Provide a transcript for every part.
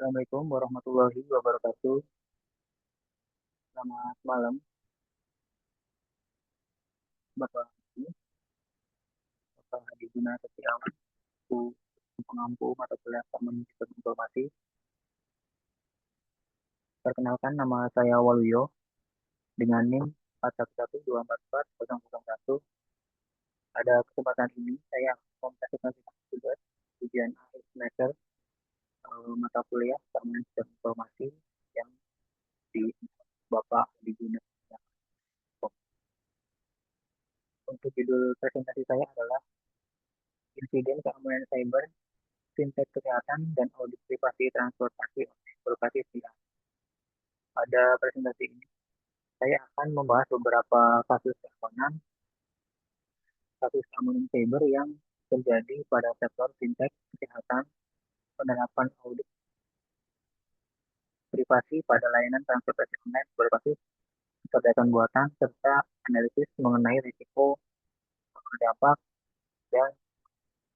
Assalamualaikum warahmatullahi wabarakatuh. Selamat malam, Bapak Hadi, Bapak Hadi Guna Setiawan, aku pengampu mata kuliah Taman Sistem Informasi. Perkenalkan, nama saya Waluyo dengan NIM 411244001. Pada kesempatan ini, saya mempresentasikan tugas ujian akhir semester mata kuliah Taman Sistem Informasi yang di Bapak Hadi Guna Setiawan. Untuk judul presentasi saya adalah Insiden Keamanan Cyber, Fintech Kesehatan, dan Audit Privasi Transportasi Berbasis IA. Pada presentasi ini, saya akan membahas beberapa kasus keamanan cyber yang terjadi pada sektor fintech, kesehatan, penerapan audit privasi pada layanan transportasi online berbasis kecerdasan buatan, serta analisis mengenai risiko, dampak, dan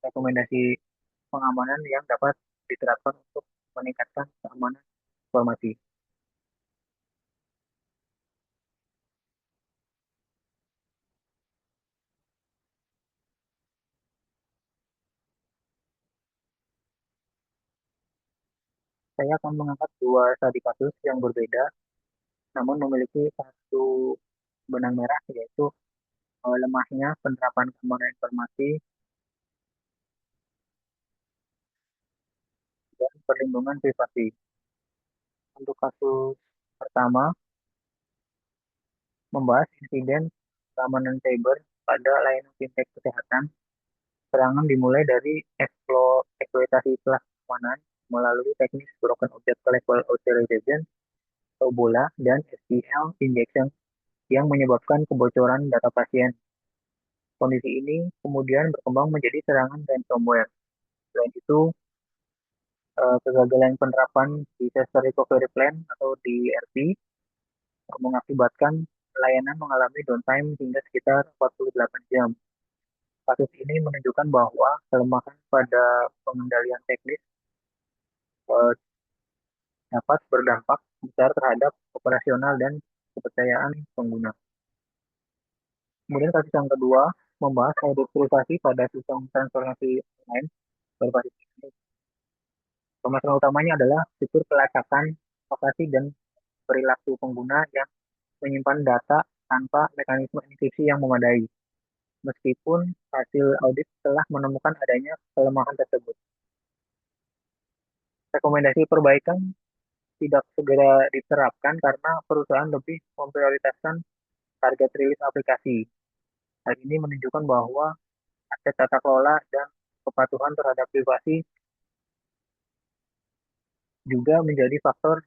rekomendasi pengamanan yang dapat diterapkan untuk meningkatkan keamanan informasi. Saya akan mengangkat dua studi kasus yang berbeda, namun memiliki satu benang merah, yaitu lemahnya penerapan keamanan informasi dan perlindungan privasi. Untuk kasus pertama, membahas insiden keamanan cyber pada layanan fintech kesehatan. Serangan dimulai dari eksploitasi kelas keamanan melalui teknis broken object level authorization atau BOLA dan SQL injection yang menyebabkan kebocoran data pasien. Kondisi ini kemudian berkembang menjadi serangan ransomware. Selain itu, kegagalan penerapan disaster recovery plan atau DRP mengakibatkan layanan mengalami downtime hingga sekitar 48 jam. Kasus ini menunjukkan bahwa kelemahan pada pengendalian teknis eh, dapat berdampak besar terhadap operasional dan kepercayaan pengguna. Kemudian kasus yang kedua membahas audit privasi pada sistem transportasi online berbasis teknis. Permasalahan utamanya adalah fitur kelacakan lokasi dan perilaku pengguna yang menyimpan data tanpa mekanisme enkripsi yang memadai. Meskipun hasil audit telah menemukan adanya kelemahan tersebut. Rekomendasi perbaikan tidak segera diterapkan karena perusahaan lebih memprioritaskan target rilis aplikasi. Hal ini menunjukkan bahwa aspek tata kelola dan kepatuhan terhadap privasi juga menjadi faktor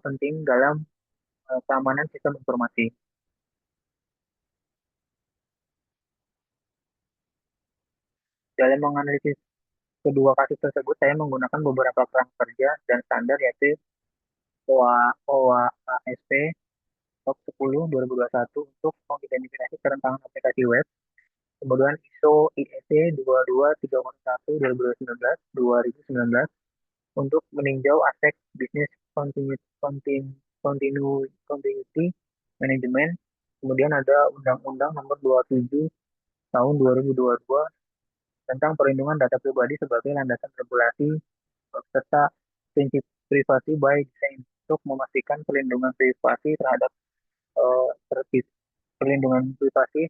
penting dalam keamanan sistem informasi. Dalam menganalisis kedua kasus tersebut, saya menggunakan beberapa kerangka kerja dan standar, yaitu OASP TOP 10 2021 untuk mengidentifikasi kerentanan aplikasi web, kemudian ISO IEC 22301 2019 untuk meninjau aspek bisnis continuity management. Kemudian ada Undang-Undang Nomor 27 Tahun 2022 tentang perlindungan data pribadi sebagai landasan regulasi serta prinsip privasi by design untuk memastikan perlindungan privasi terhadap perlindungan privasi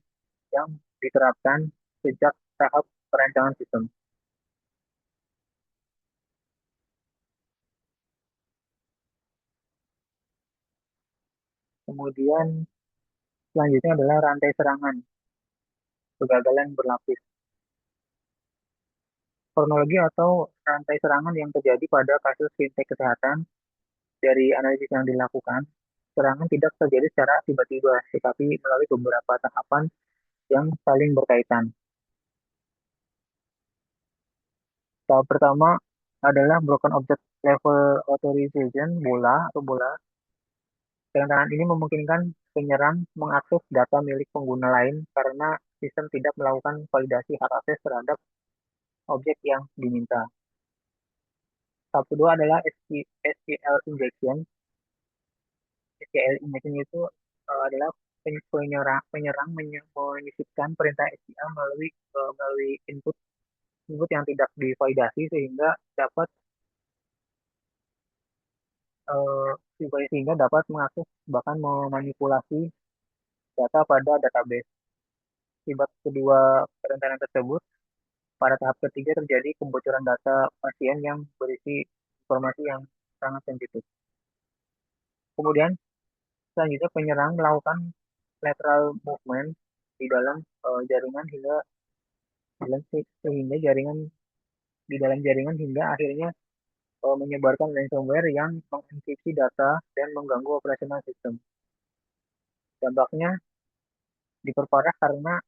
yang diterapkan sejak tahap perancangan sistem. Kemudian selanjutnya adalah rantai serangan, kegagalan berlapis. Kronologi atau rantai serangan yang terjadi pada kasus fintech kesehatan dari analisis yang dilakukan, serangan tidak terjadi secara tiba-tiba, tetapi melalui beberapa tahapan yang saling berkaitan. Tahap pertama adalah Broken Object Level Authorization (BOLA) atau BOLA. Kerentangan ini memungkinkan penyerang mengakses data milik pengguna lain karena sistem tidak melakukan validasi hak akses terhadap objek yang diminta. Tahap kedua adalah SQL injection. SQL injection itu adalah menyisipkan perintah SQL melalui input input yang tidak divalidasi eh, sehingga dapat mengakses bahkan memanipulasi data pada database. Akibat kedua perencanaan tersebut, pada tahap ketiga terjadi kebocoran data pasien yang berisi informasi yang sangat sensitif. Kemudian selanjutnya penyerang melakukan lateral movement di dalam jaringan sehingga jaringan di dalam jaringan hingga akhirnya menyebarkan ransomware yang mengenkripsi data dan mengganggu operasional sistem. Dampaknya diperparah karena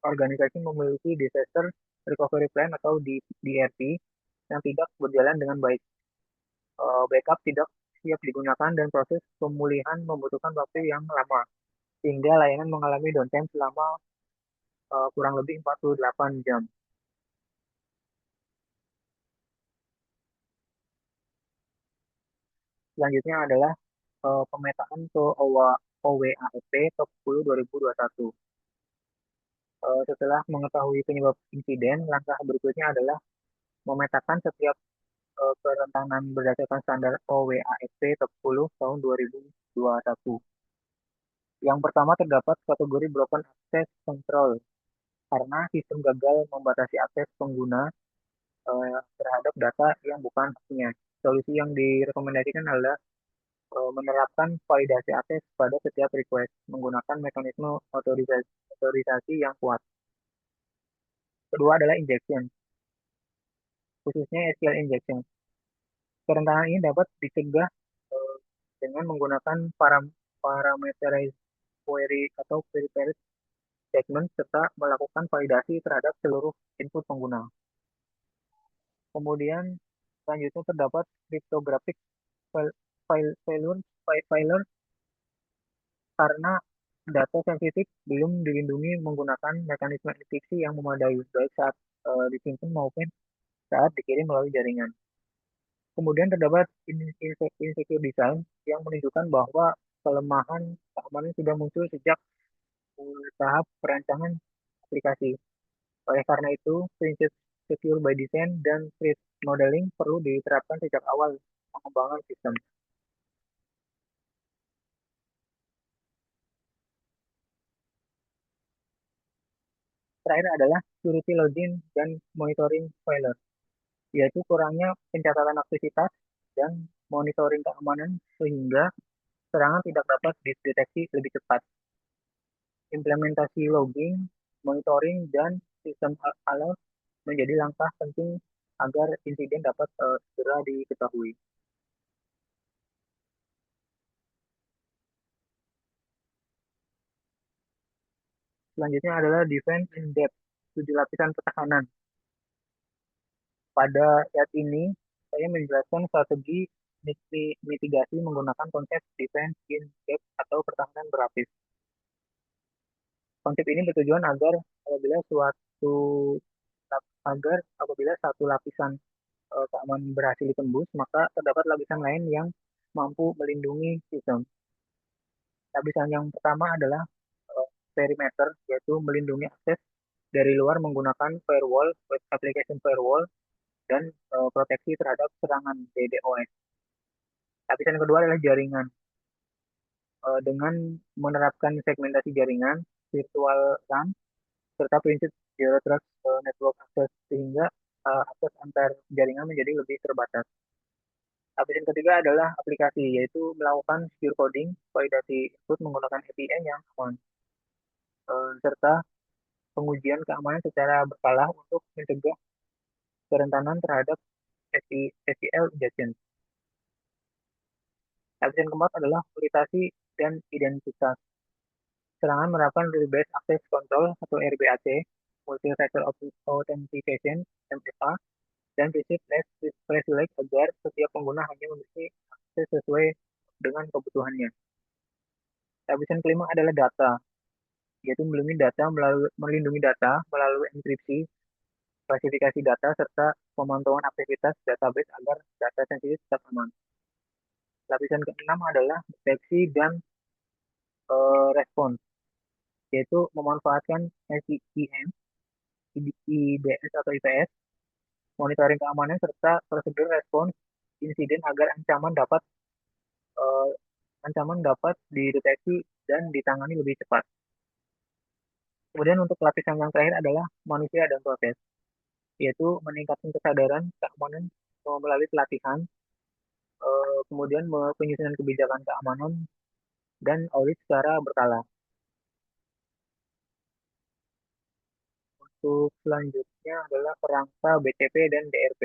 organisasi memiliki disaster recovery plan atau DRP yang tidak berjalan dengan baik. Backup tidak siap digunakan dan proses pemulihan membutuhkan waktu yang lama, sehingga layanan mengalami downtime selama kurang lebih 48 jam. Selanjutnya adalah pemetaan ke OWASP Top 10 2021. Setelah mengetahui penyebab insiden, langkah berikutnya adalah memetakan setiap kerentanan berdasarkan standar OWASP Top 10 tahun 2021. Yang pertama terdapat kategori broken access control karena sistem gagal membatasi akses pengguna terhadap data yang bukan haknya. Solusi yang direkomendasikan adalah menerapkan validasi akses pada setiap request menggunakan mekanisme otorisasi yang kuat. Kedua adalah injection, khususnya SQL injection. Kerentanan ini dapat dicegah eh, dengan menggunakan parameterized query atau query pairs statement serta melakukan validasi terhadap seluruh input pengguna. Kemudian selanjutnya terdapat cryptographic file, failure karena data sensitif belum dilindungi menggunakan mekanisme enkripsi yang memadai baik saat disimpan maupun saat dikirim melalui jaringan. Kemudian terdapat insecure design yang menunjukkan bahwa kelemahan keamanan sudah muncul sejak tahap perancangan aplikasi. Oleh karena itu, prinsip secure by design dan threat modeling perlu diterapkan sejak awal pengembangan sistem. Terakhir adalah security logging dan monitoring failure, yaitu kurangnya pencatatan aktivitas dan monitoring keamanan sehingga serangan tidak dapat dideteksi lebih cepat. Implementasi logging, monitoring, dan sistem alert menjadi langkah penting agar insiden dapat segera diketahui. Selanjutnya adalah defense in depth, 7 lapisan pertahanan. Pada saat ini, saya menjelaskan strategi mitigasi menggunakan konsep defense in depth atau pertahanan berlapis. Konsep ini bertujuan apabila suatu apabila satu lapisan keamanan berhasil ditembus, maka terdapat lapisan lain yang mampu melindungi sistem. Lapisan yang pertama adalah perimeter, yaitu melindungi akses dari luar menggunakan firewall, web application firewall, dan proteksi terhadap serangan DDoS. Lapisan kedua adalah jaringan, dengan menerapkan segmentasi jaringan, virtual LAN, serta prinsip Zero Trust Network Access sehingga akses antar jaringan menjadi lebih terbatas. Lapisan ketiga adalah aplikasi, yaitu melakukan secure coding, validasi input menggunakan API yang aman, serta pengujian keamanan secara berkala untuk mencegah kerentanan terhadap SQL injection. Lapisan keempat adalah validasi dan identitas. Serangan menerapkan Rule-Based Access Control atau RBAC, Multi-Factor Authentication (MFA), dan prinsip less privilege agar setiap pengguna hanya memiliki akses sesuai dengan kebutuhannya. Lapisan kelima adalah data, yaitu melindungi data melalui enkripsi klasifikasi data, serta pemantauan aktivitas database agar data sensitif tetap aman. Lapisan keenam adalah deteksi dan respons, yaitu memanfaatkan SIEM, IDS atau IPS, monitoring keamanan serta prosedur respons insiden agar eh, ancaman dapat dideteksi dan ditangani lebih cepat. Kemudian untuk lapisan yang terakhir adalah manusia dan proses, yaitu meningkatkan kesadaran keamanan melalui pelatihan, kemudian penyusunan kebijakan keamanan dan audit secara berkala. Untuk selanjutnya adalah kerangka BCP dan DRP.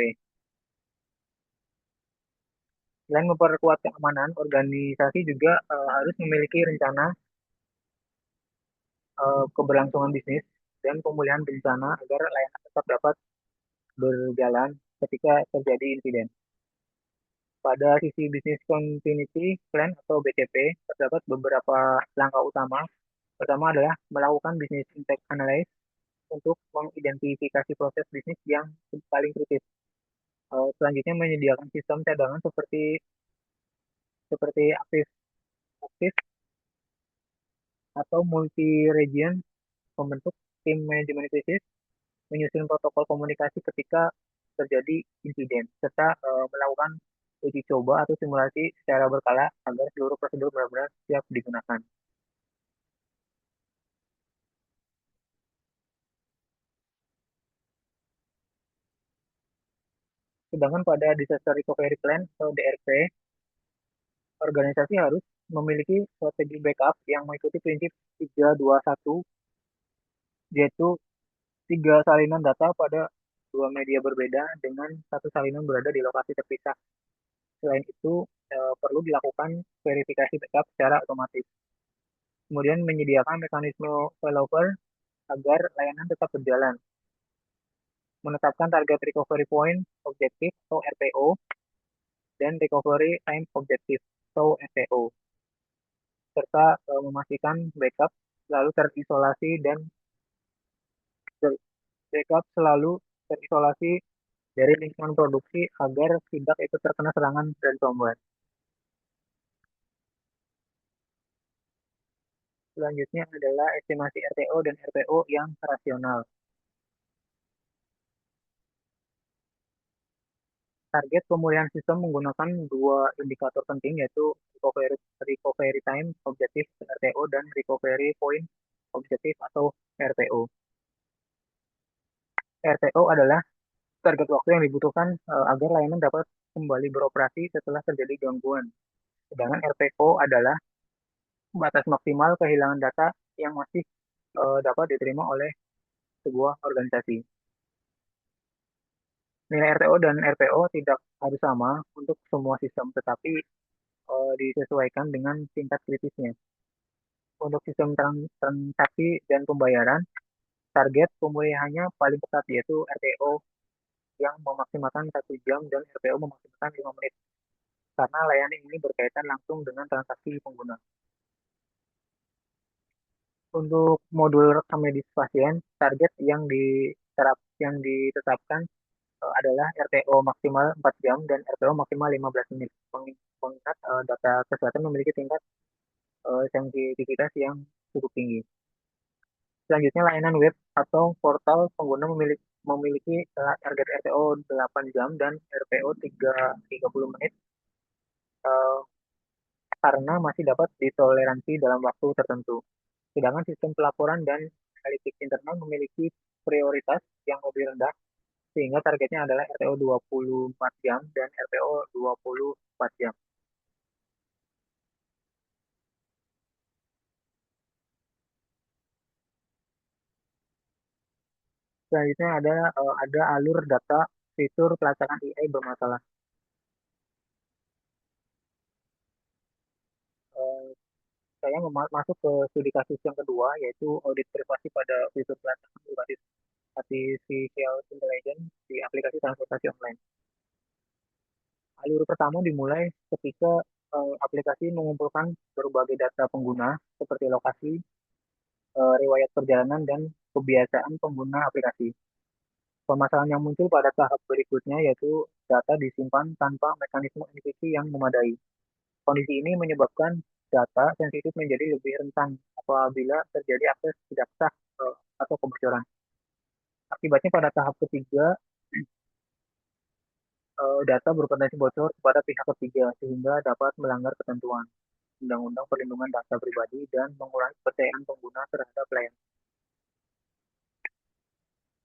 Selain memperkuat keamanan, organisasi juga harus memiliki rencana keberlangsungan bisnis dan pemulihan bencana agar layanan tetap dapat berjalan ketika terjadi insiden. Pada sisi bisnis continuity plan atau BCP, terdapat beberapa langkah utama. Pertama adalah melakukan bisnis impact analysis untuk mengidentifikasi proses bisnis yang paling kritis. Selanjutnya menyediakan sistem cadangan seperti seperti aktif aktif atau multi region, membentuk tim manajemen krisis, menyusun protokol komunikasi ketika terjadi insiden, serta melakukan uji coba atau simulasi secara berkala agar seluruh prosedur benar-benar siap digunakan. Sedangkan pada Disaster Recovery Plan atau DRP, organisasi harus memiliki strategi backup yang mengikuti prinsip 321, yaitu tiga salinan data pada dua media berbeda dengan satu salinan berada di lokasi terpisah. Selain itu, perlu dilakukan verifikasi backup secara otomatis. Kemudian menyediakan mekanisme failover agar layanan tetap berjalan. Menetapkan target recovery point objektif atau RPO dan recovery time objektif atau RTO, serta memastikan backup selalu terisolasi dan backup selalu terisolasi dari lingkungan produksi agar tidak ikut terkena serangan ransomware. Selanjutnya adalah estimasi RTO dan RPO yang rasional. Target pemulihan sistem menggunakan dua indikator penting, yaitu recovery time objektif RTO dan recovery point objektif atau RPO. RTO adalah target waktu yang dibutuhkan agar layanan dapat kembali beroperasi setelah terjadi gangguan. Sedangkan RPO adalah batas maksimal kehilangan data yang masih dapat diterima oleh sebuah organisasi. Nilai RTO dan RPO tidak harus sama untuk semua sistem, tetapi disesuaikan dengan tingkat kritisnya. Untuk sistem transaksi dan pembayaran, target pemulihannya paling ketat, yaitu RTO yang memaksimalkan 1 jam dan RPO memaksimalkan 5 menit. Karena layanan ini berkaitan langsung dengan transaksi pengguna. Untuk modul rekam medis pasien, target yang ditetapkan adalah RTO maksimal 4 jam dan RPO maksimal 15 menit. Mengingat data kesehatan memiliki tingkat sensitivitas yang cukup tinggi. Selanjutnya, layanan web atau portal pengguna memiliki target RTO 8 jam dan RPO 30 menit eh, karena masih dapat ditoleransi dalam waktu tertentu. Sedangkan sistem pelaporan dan analitik internal memiliki prioritas yang lebih rendah sehingga targetnya adalah RTO 24 jam dan RPO 24 jam. Selanjutnya ada alur data fitur pelacakan AI bermasalah. Eh, saya masuk ke studi kasus yang kedua, yaitu audit privasi pada fitur pelacakan berbasis artificial intelligence di aplikasi transportasi online. Alur pertama dimulai ketika aplikasi mengumpulkan berbagai data pengguna seperti lokasi, riwayat perjalanan, dan kebiasaan pengguna aplikasi. Permasalahan yang muncul pada tahap berikutnya yaitu data disimpan tanpa mekanisme enkripsi yang memadai. Kondisi ini menyebabkan data sensitif menjadi lebih rentan apabila terjadi akses tidak sah atau kebocoran. Akibatnya pada tahap ketiga, data berpotensi bocor kepada pihak ketiga sehingga dapat melanggar ketentuan Undang-Undang Perlindungan Data Pribadi dan mengurangi kepercayaan pengguna terhadap layanan.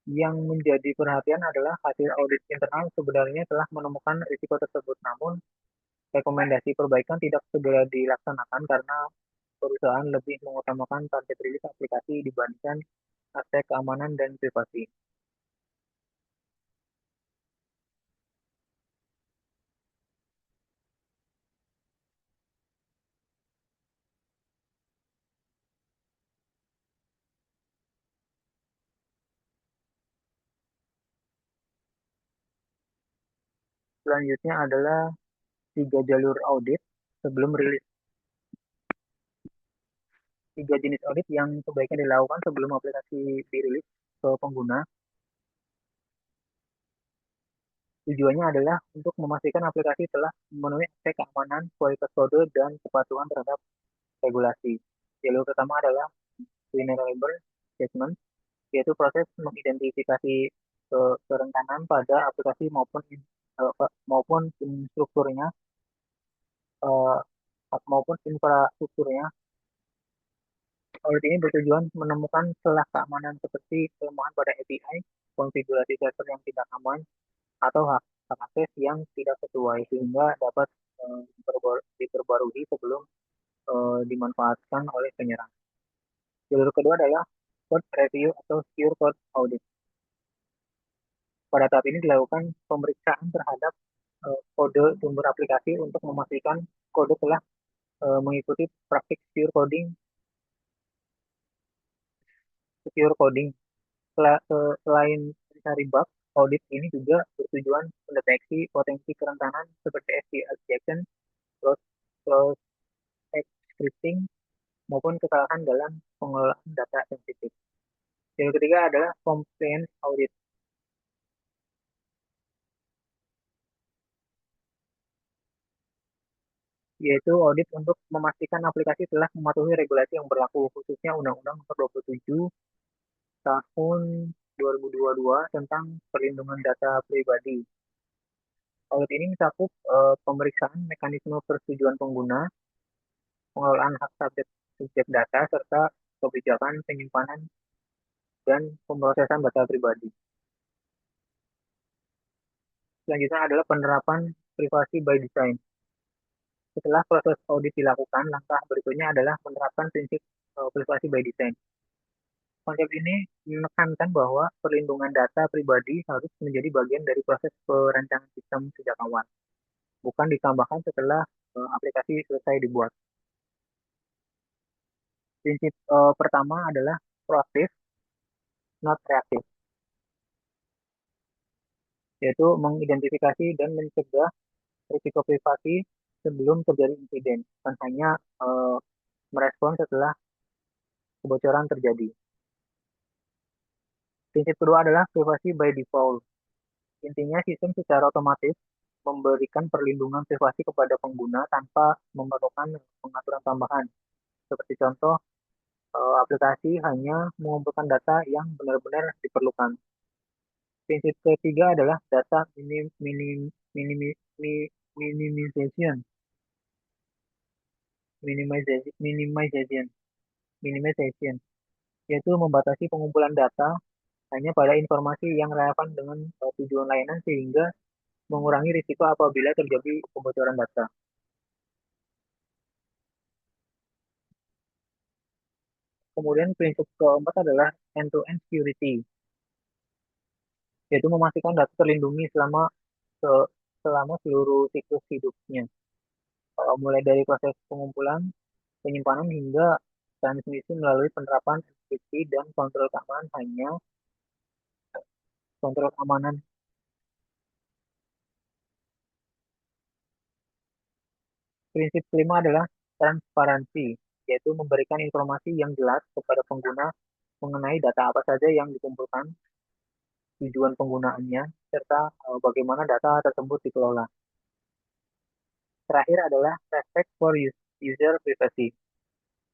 Yang menjadi perhatian adalah hasil audit internal sebenarnya telah menemukan risiko tersebut, namun rekomendasi perbaikan tidak segera dilaksanakan karena perusahaan lebih mengutamakan target rilis aplikasi dibandingkan aspek keamanan dan privasi. Selanjutnya adalah 3 jalur audit sebelum rilis. 3 jenis audit yang sebaiknya dilakukan sebelum aplikasi dirilis ke pengguna. Tujuannya adalah untuk memastikan aplikasi telah memenuhi aspek keamanan, kualitas kode, dan kepatuhan terhadap regulasi. Jalur pertama adalah vulnerable assessment, yaitu proses mengidentifikasi kerentanan pada aplikasi maupun strukturnya eh, maupun infrastrukturnya. Audit ini bertujuan menemukan celah keamanan seperti kelemahan pada API, konfigurasi server yang tidak aman, atau hak akses yang tidak sesuai sehingga dapat diperbarui sebelum dimanfaatkan oleh penyerang. Jalur kedua adalah code review atau secure code audit. Pada tahap ini dilakukan pemeriksaan terhadap kode sumber aplikasi untuk memastikan kode telah mengikuti praktik secure coding. Selain mencari bug, audit ini juga bertujuan mendeteksi potensi kerentanan seperti SQL injection, cross cross scripting maupun kesalahan dalam pengelolaan data sensitif. Yang ketiga adalah compliance audit, yaitu audit untuk memastikan aplikasi telah mematuhi regulasi yang berlaku, khususnya Undang-Undang Nomor 27 Tahun 2022 tentang perlindungan data pribadi. Audit ini mencakup pemeriksaan mekanisme persetujuan pengguna, pengelolaan hak subjek, subjek data, serta kebijakan penyimpanan dan pemrosesan data pribadi. Selanjutnya adalah penerapan privasi by design. Setelah proses audit dilakukan, langkah berikutnya adalah menerapkan prinsip privasi by design. Konsep ini menekankan bahwa perlindungan data pribadi harus menjadi bagian dari proses perancangan sistem sejak awal, bukan ditambahkan setelah aplikasi selesai dibuat. Prinsip pertama adalah proaktif, not reaktif, yaitu mengidentifikasi dan mencegah risiko privasi sebelum terjadi insiden, bukan hanya merespon setelah kebocoran terjadi. Prinsip kedua adalah privasi by default. Intinya, sistem secara otomatis memberikan perlindungan privasi kepada pengguna tanpa memerlukan pengaturan tambahan. Seperti contoh, aplikasi hanya mengumpulkan data yang benar-benar diperlukan. Prinsip ketiga adalah data minimization, minimization, minimization, yaitu membatasi pengumpulan data hanya pada informasi yang relevan dengan tujuan layanan sehingga mengurangi risiko apabila terjadi kebocoran data. Kemudian prinsip keempat adalah end-to-end security, yaitu memastikan data terlindungi selama seluruh siklus hidupnya, mulai dari proses pengumpulan, penyimpanan hingga transmisi melalui penerapan enkripsi dan kontrol keamanan. Prinsip kelima adalah transparansi, yaitu memberikan informasi yang jelas kepada pengguna mengenai data apa saja yang dikumpulkan, tujuan penggunaannya, serta bagaimana data tersebut dikelola. Terakhir adalah respect for user privacy,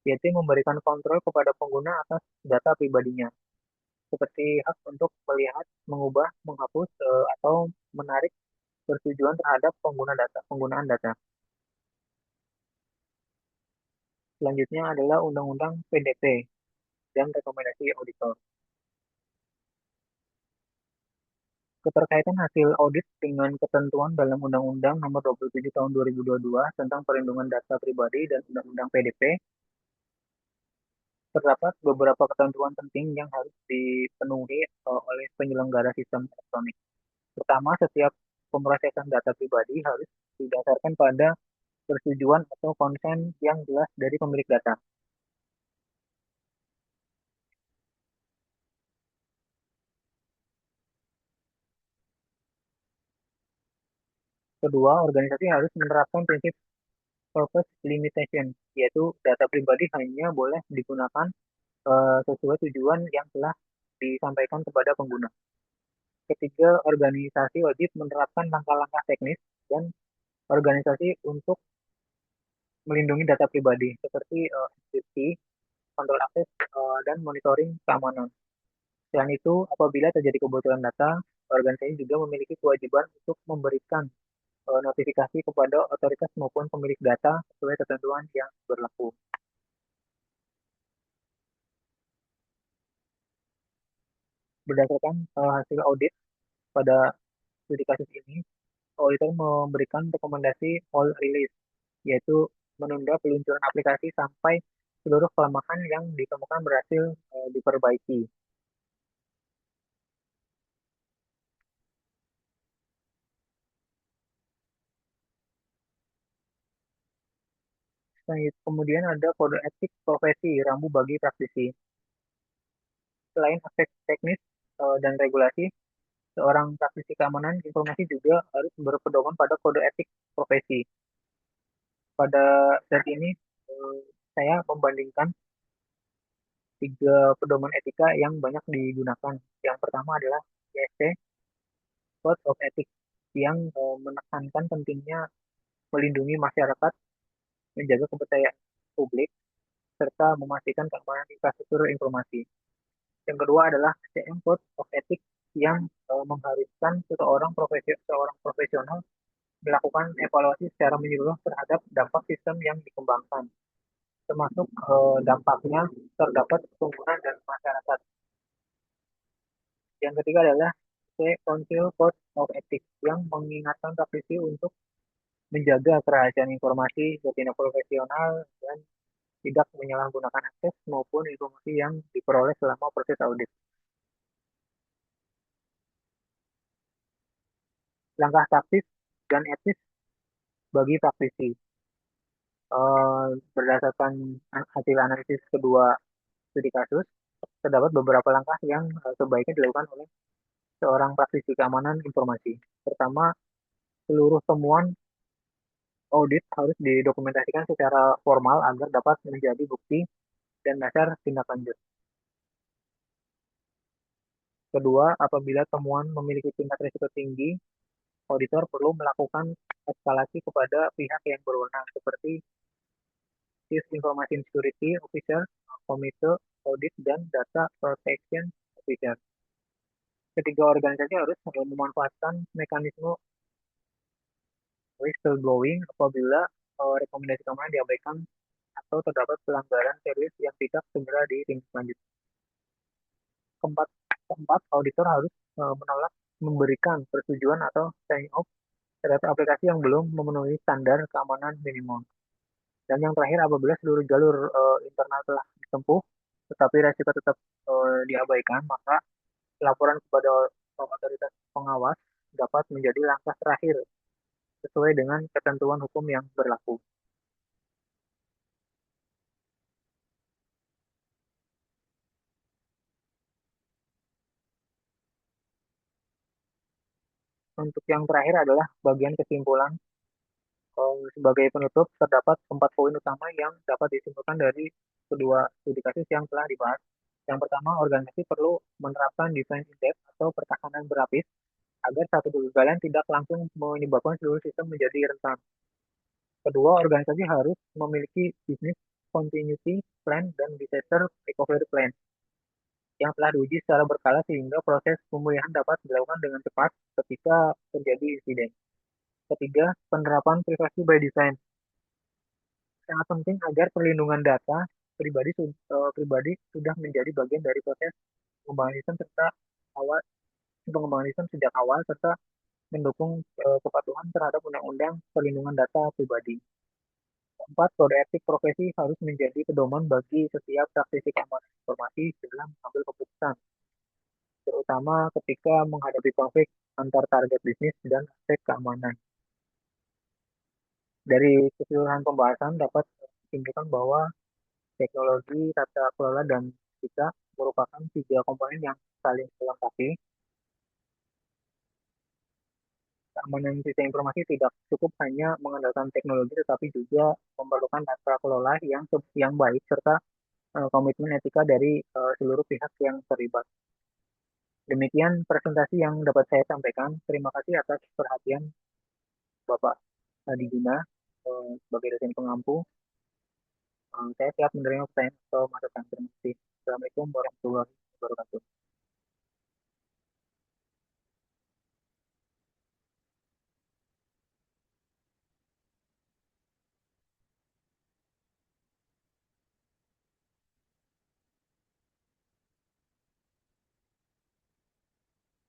yaitu memberikan kontrol kepada pengguna atas data pribadinya, seperti hak untuk melihat, mengubah, menghapus, atau menarik persetujuan terhadap penggunaan data. Selanjutnya adalah Undang-Undang PDP dan rekomendasi auditor. Keterkaitan hasil audit dengan ketentuan dalam Undang-Undang Nomor 27 Tahun 2022 tentang Perlindungan Data Pribadi dan Undang-Undang PDP, terdapat beberapa ketentuan penting yang harus dipenuhi oleh penyelenggara sistem elektronik. Pertama, setiap pemrosesan data pribadi harus didasarkan pada persetujuan atau konsen yang jelas dari pemilik data. Kedua, organisasi harus menerapkan prinsip purpose limitation, yaitu data pribadi hanya boleh digunakan sesuai tujuan yang telah disampaikan kepada pengguna. Ketiga, organisasi wajib menerapkan langkah-langkah teknis dan organisasi untuk melindungi data pribadi seperti enkripsi, kontrol akses, dan monitoring keamanan. Selain itu, apabila terjadi kebocoran data, organisasi juga memiliki kewajiban untuk memberikan notifikasi kepada otoritas maupun pemilik data sesuai ketentuan yang berlaku. Berdasarkan hasil audit pada studi kasus ini, auditor memberikan rekomendasi all release, yaitu menunda peluncuran aplikasi sampai seluruh kelemahan yang ditemukan berhasil diperbaiki. Kemudian ada kode etik profesi rambu bagi praktisi. Selain aspek teknis dan regulasi, seorang praktisi keamanan informasi juga harus berpedoman pada kode etik profesi. Pada saat ini, eh, saya membandingkan tiga pedoman etika yang banyak digunakan. Yang pertama adalah CSC, Code of Ethics, yang menekankan pentingnya melindungi masyarakat, menjaga kepercayaan publik, serta memastikan keamanan infrastruktur informasi. Yang kedua adalah ACM Code of Ethics yang mengharuskan seorang profesional melakukan evaluasi secara menyeluruh terhadap dampak sistem yang dikembangkan, termasuk dampaknya terdapat pengguna dan masyarakat. Yang ketiga adalah Council Code of Ethics yang mengingatkan praktisi untuk menjaga kerahasiaan informasi, bertindak profesional, dan tidak menyalahgunakan akses maupun informasi yang diperoleh selama proses audit. Langkah taktis dan etis bagi praktisi. Berdasarkan hasil analisis kedua studi kasus, terdapat beberapa langkah yang sebaiknya dilakukan oleh seorang praktisi keamanan informasi. Pertama, seluruh temuan audit harus didokumentasikan secara formal agar dapat menjadi bukti dan dasar tindak lanjut. Kedua, apabila temuan memiliki tingkat risiko tinggi, auditor perlu melakukan eskalasi kepada pihak yang berwenang seperti Chief Information Security Officer, Komite Audit, dan Data Protection Officer. Ketiga organisasi harus memanfaatkan mekanisme whistleblowing apabila rekomendasi keamanan diabaikan atau terdapat pelanggaran serius yang tidak segera ditindaklanjuti. Keempat, keempat, auditor harus menolak memberikan persetujuan atau sign off terhadap aplikasi yang belum memenuhi standar keamanan minimum. Dan yang terakhir, apabila seluruh jalur internal telah ditempuh, tetapi resiko tetap diabaikan, maka laporan kepada otoritas pengawas dapat menjadi langkah terakhir sesuai dengan ketentuan hukum yang berlaku. Untuk yang terakhir adalah bagian kesimpulan. Sebagai penutup, terdapat 4 poin utama yang dapat disimpulkan dari kedua studi kasus yang telah dibahas. Yang pertama, organisasi perlu menerapkan defense in depth atau pertahanan berlapis agar satu kegagalan tidak langsung menyebabkan seluruh sistem menjadi rentan. Kedua, organisasi harus memiliki business continuity plan dan disaster recovery plan yang telah diuji secara berkala sehingga proses pemulihan dapat dilakukan dengan cepat ketika terjadi insiden. Ketiga, penerapan privasi by design sangat penting agar perlindungan data pribadi sudah menjadi bagian dari proses pengembangan sistem serta awal pengembangan sistem sejak awal serta mendukung kepatuhan terhadap undang-undang perlindungan data pribadi. Keempat, kode etik profesi harus menjadi pedoman bagi setiap praktisi keamanan informasi dalam mengambil keputusan, terutama ketika menghadapi konflik antar target bisnis dan aspek keamanan. Dari keseluruhan pembahasan dapat disimpulkan bahwa teknologi, tata kelola, dan etika merupakan tiga komponen yang saling melengkapi. Keamanan sistem informasi tidak cukup hanya mengandalkan teknologi, tetapi juga memerlukan tata kelola yang baik serta komitmen etika dari seluruh pihak yang terlibat. Demikian presentasi yang dapat saya sampaikan. Terima kasih atas perhatian Bapak Adi Guna sebagai dosen pengampu. Saya siap menerima pertanyaan atau masukan. Terima kasih. Assalamualaikum warahmatullahi wabarakatuh.